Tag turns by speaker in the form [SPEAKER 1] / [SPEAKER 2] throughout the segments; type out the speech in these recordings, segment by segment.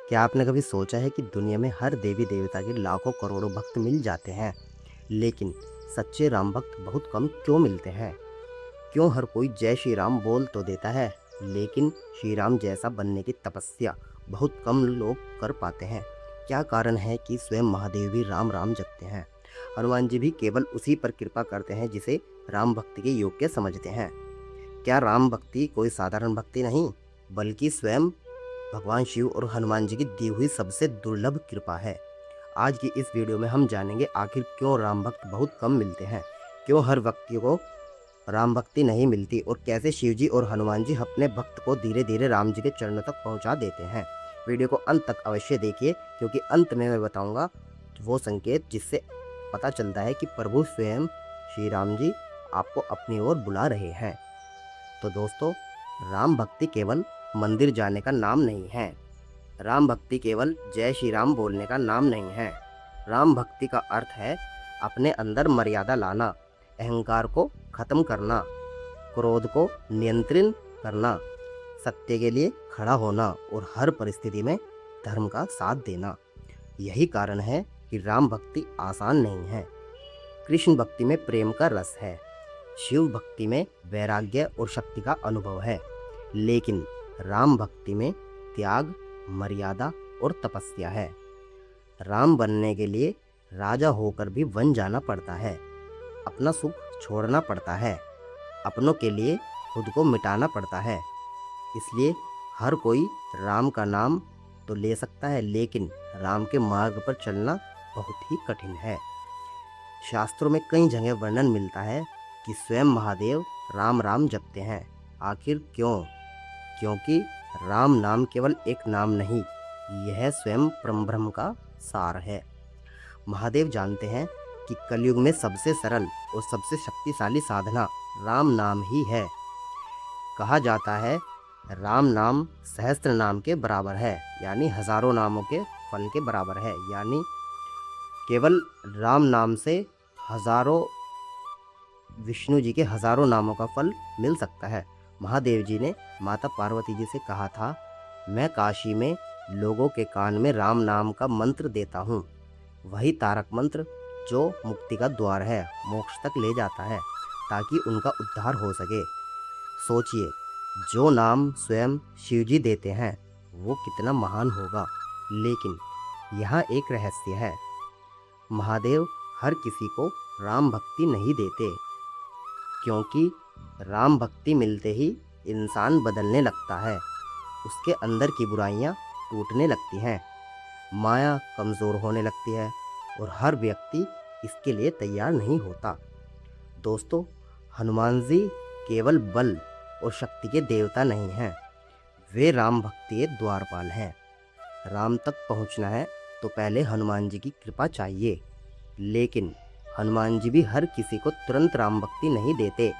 [SPEAKER 1] क्या आपने कभी सोचा है कि दुनिया में हर देवी देवता के लाखों करोड़ों भक्त मिल जाते हैं, लेकिन सच्चे राम भक्त बहुत कम क्यों मिलते हैं? क्यों हर कोई जय श्री राम बोल तो देता है, लेकिन श्री राम जैसा बनने की तपस्या बहुत कम लोग कर पाते हैं? क्या कारण है कि स्वयं महादेव भी राम राम जपते हैं? हनुमान जी भी केवल उसी पर कृपा करते हैं जिसे राम भक्ति के योग्य समझते हैं। क्या राम भक्ति कोई साधारण भक्ति नहीं, बल्कि स्वयं भगवान शिव और हनुमान जी की दी हुई सबसे दुर्लभ कृपा है। आज की इस वीडियो में हम जानेंगे आखिर क्यों राम भक्त बहुत कम मिलते हैं, क्यों हर व्यक्ति को राम भक्ति नहीं मिलती और कैसे शिव जी और हनुमान जी अपने भक्त को धीरे धीरे राम जी के चरणों तक पहुंचा देते हैं। वीडियो को अंत तक अवश्य देखिए, क्योंकि अंत में मैं बताऊंगा वो संकेत जिससे पता चलता है कि प्रभु स्वयं श्री राम जी आपको अपनी ओर बुला रहे हैं। तो दोस्तों, राम भक्ति केवल मंदिर जाने का नाम नहीं है। राम भक्ति केवल जय श्री राम बोलने का नाम नहीं है। राम भक्ति का अर्थ है अपने अंदर मर्यादा लाना, अहंकार को खत्म करना, क्रोध को नियंत्रित करना, सत्य के लिए खड़ा होना और हर परिस्थिति में धर्म का साथ देना। यही कारण है कि राम भक्ति आसान नहीं है। कृष्ण भक्ति में प्रेम का रस है, शिव भक्ति में वैराग्य और शक्ति का अनुभव है, लेकिन राम भक्ति में त्याग, मर्यादा और तपस्या है। राम बनने के लिए राजा होकर भी वन जाना पड़ता है, अपना सुख छोड़ना पड़ता है, अपनों के लिए खुद को मिटाना पड़ता है। इसलिए हर कोई राम का नाम तो ले सकता है, लेकिन राम के मार्ग पर चलना बहुत ही कठिन है। शास्त्रों में कई जगह वर्णन मिलता है कि स्वयं महादेव राम राम जपते हैं। आखिर क्यों? क्योंकि राम नाम केवल एक नाम नहीं, यह स्वयं परब्रह्म का सार है। महादेव जानते हैं कि कलयुग में सबसे सरल और सबसे शक्तिशाली साधना राम नाम ही है। कहा जाता है राम नाम सहस्त्र नाम के बराबर है, यानी हजारों नामों के फल के बराबर है। यानी केवल राम नाम से हजारों, विष्णु जी के हजारों नामों का फल मिल सकता है। महादेव जी ने माता पार्वती जी से कहा था, मैं काशी में लोगों के कान में राम नाम का मंत्र देता हूँ, वही तारक मंत्र जो मुक्ति का द्वार है, मोक्ष तक ले जाता है, ताकि उनका उद्धार हो सके। सोचिए, जो नाम स्वयं शिव जी देते हैं वो कितना महान होगा। लेकिन यहाँ एक रहस्य है, महादेव हर किसी को राम भक्ति नहीं देते, क्योंकि राम भक्ति मिलते ही इंसान बदलने लगता है, उसके अंदर की बुराइयां टूटने लगती हैं, माया कमज़ोर होने लगती है और हर व्यक्ति इसके लिए तैयार नहीं होता। दोस्तों, हनुमान जी केवल बल और शक्ति के देवता नहीं हैं, वे राम भक्ति के द्वारपाल हैं। राम तक पहुंचना है तो पहले हनुमान जी की कृपा चाहिए, लेकिन हनुमान जी भी हर किसी को तुरंत राम भक्ति नहीं देते।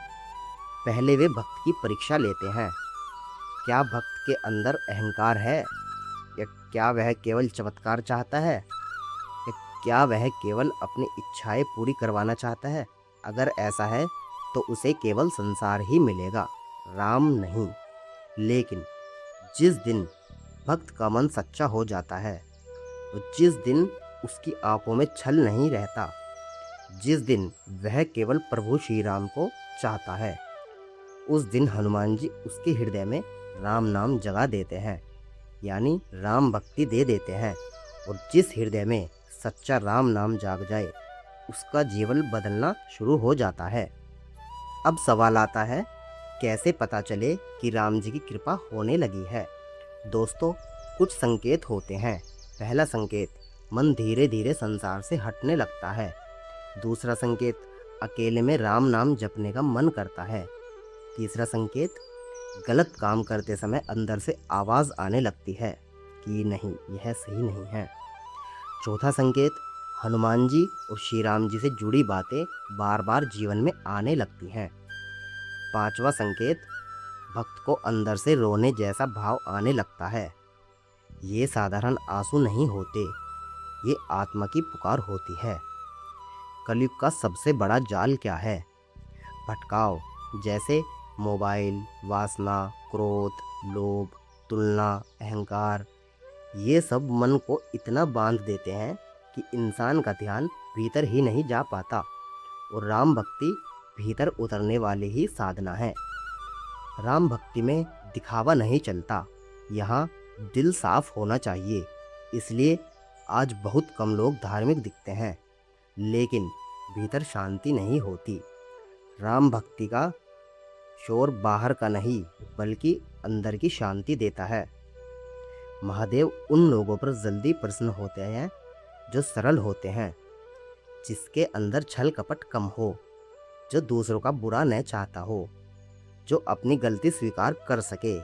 [SPEAKER 1] पहले वे भक्त की परीक्षा लेते हैं। क्या भक्त के अंदर अहंकार है, या क्या वह केवल चमत्कार चाहता है, या क्या वह केवल अपनी इच्छाएं पूरी करवाना चाहता है? अगर ऐसा है तो उसे केवल संसार ही मिलेगा, राम नहीं। लेकिन जिस दिन भक्त का मन सच्चा हो जाता है और जिस दिन उसकी आंखों में छल नहीं रहता, जिस दिन वह केवल प्रभु श्री राम को चाहता है, उस दिन हनुमान जी उसके हृदय में राम नाम जगा देते हैं, यानी राम भक्ति दे देते हैं। और जिस हृदय में सच्चा राम नाम जाग जाए, उसका जीवन बदलना शुरू हो जाता है। अब सवाल आता है, कैसे पता चले कि राम जी की कृपा होने लगी है? दोस्तों, कुछ संकेत होते हैं। पहला संकेत, मन धीरे धीरे संसार से हटने लगता है। दूसरा संकेत, अकेले में राम नाम जपने का मन करता है। तीसरा संकेत, गलत काम करते समय अंदर से आवाज़ आने लगती है कि नहीं, यह सही नहीं है। चौथा संकेत, हनुमान जी और श्री राम जी से जुड़ी बातें बार बार जीवन में आने लगती हैं। पांचवा संकेत, भक्त को अंदर से रोने जैसा भाव आने लगता है। ये साधारण आंसू नहीं होते, ये आत्मा की पुकार होती है। कलयुग का सबसे बड़ा जाल क्या है? भटकाव, जैसे मोबाइल, वासना, क्रोध, लोभ, तुलना, अहंकार। ये सब मन को इतना बांध देते हैं कि इंसान का ध्यान भीतर ही नहीं जा पाता। और राम भक्ति भीतर उतरने वाली ही साधना है। राम भक्ति में दिखावा नहीं चलता, यहाँ दिल साफ होना चाहिए। इसलिए आज बहुत कम लोग धार्मिक दिखते हैं, लेकिन भीतर शांति नहीं होती। राम भक्ति का शोर बाहर का नहीं, बल्कि अंदर की शांति देता है। महादेव उन लोगों पर जल्दी प्रसन्न होते हैं जो सरल होते हैं, जिसके अंदर छल कपट कम हो, जो दूसरों का बुरा न चाहता हो, जो अपनी गलती स्वीकार कर सके।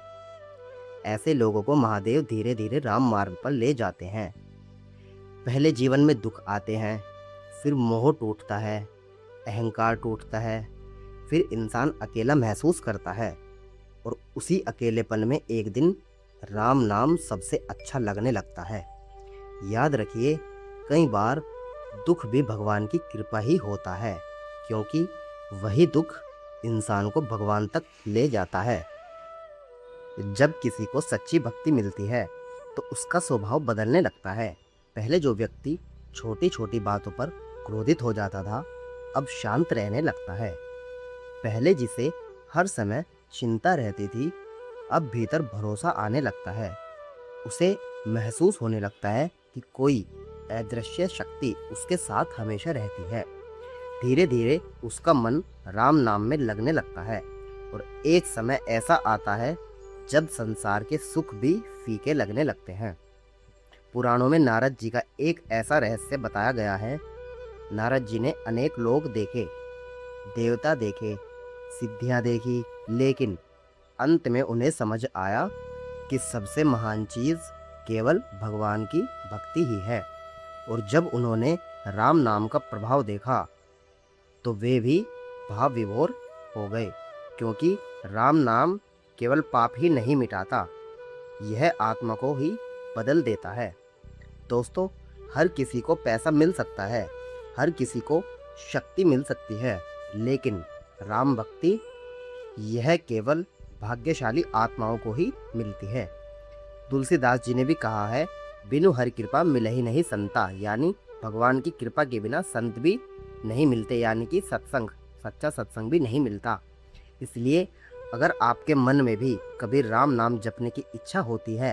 [SPEAKER 1] ऐसे लोगों को महादेव धीरे धीरे राम मार्ग पर ले जाते हैं। पहले जीवन में दुख आते हैं, फिर मोह टूटता है, अहंकार टूटता है, फिर इंसान अकेला महसूस करता है और उसी अकेलेपन में एक दिन राम नाम सबसे अच्छा लगने लगता है। याद रखिए, कई बार दुख भी भगवान की कृपा ही होता है, क्योंकि वही दुख इंसान को भगवान तक ले जाता है। जब किसी को सच्ची भक्ति मिलती है तो उसका स्वभाव बदलने लगता है। पहले जो व्यक्ति छोटी छोटी बातों पर क्रोधित हो जाता था, अब शांत रहने लगता है। पहले जिसे हर समय चिंता रहती थी, अब भीतर भरोसा आने लगता है। उसे महसूस होने लगता है कि कोई अदृश्य शक्ति उसके साथ हमेशा रहती है। धीरे धीरे उसका मन राम नाम में लगने लगता है और एक समय ऐसा आता है जब संसार के सुख भी फीके लगने लगते हैं। पुराणों में नारद जी का एक ऐसा रहस्य बताया गया है। नारद जी ने अनेक लोग देखे, देवता देखे, सिद्धियां देखी, लेकिन अंत में उन्हें समझ आया कि सबसे महान चीज केवल भगवान की भक्ति ही है। और जब उन्होंने राम नाम का प्रभाव देखा तो वे भी भाव विभोर हो गए, क्योंकि राम नाम केवल पाप ही नहीं मिटाता, यह आत्मा को ही बदल देता है। दोस्तों, हर किसी को पैसा मिल सकता है, हर किसी को शक्ति मिल सकती है, लेकिन राम भक्ति यह केवल भाग्यशाली आत्माओं को ही मिलती है। तुलसीदास जी ने भी कहा है, बिनु हरि कृपा मिलहि नहीं संता, यानी भगवान की कृपा के बिना संत भी नहीं मिलते, यानी कि सच्चा सत्संग भी नहीं मिलता। इसलिए अगर आपके मन में भी कभी राम नाम जपने की इच्छा होती है,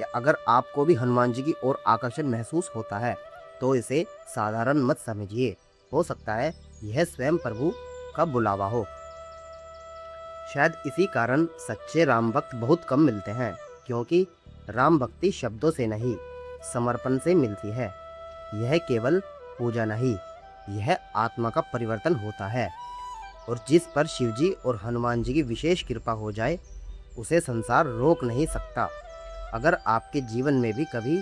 [SPEAKER 1] या अगर आपको भी हनुमान जी की ओर आकर्षण महसूस होता है, तो इसे साधारण मत समझिए। हो सकता है यह स्वयं प्रभु का बुलावा हो। शायद इसी कारण सच्चे राम भक्त बहुत कम मिलते हैं, क्योंकि राम भक्ति शब्दों से नहीं, समर्पण से मिलती है। यह केवल पूजा नहीं, यह आत्मा का परिवर्तन होता है। और जिस पर शिवजी और हनुमान जी की विशेष कृपा हो जाए, उसे संसार रोक नहीं सकता। अगर आपके जीवन में भी कभी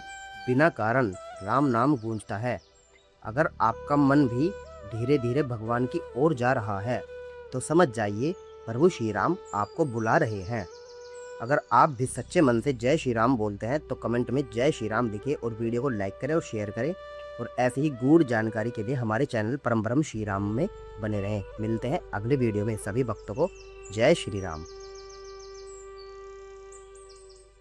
[SPEAKER 1] बिना कारण राम नाम गूंजता है, अगर आपका मन भी धीरे धीरे भगवान की ओर जा रहा है, तो समझ जाइए प्रभु श्री राम आपको बुला रहे हैं। अगर आप भी सच्चे मन से जय श्री राम बोलते हैं तो कमेंट में जय श्री राम लिखें और वीडियो को लाइक करें और शेयर करें। और ऐसी ही गूढ़ जानकारी के लिए हमारे चैनल परम ब्रह्म श्री राम में बने रहें। मिलते हैं अगले वीडियो में। सभी भक्तों को जय श्री राम।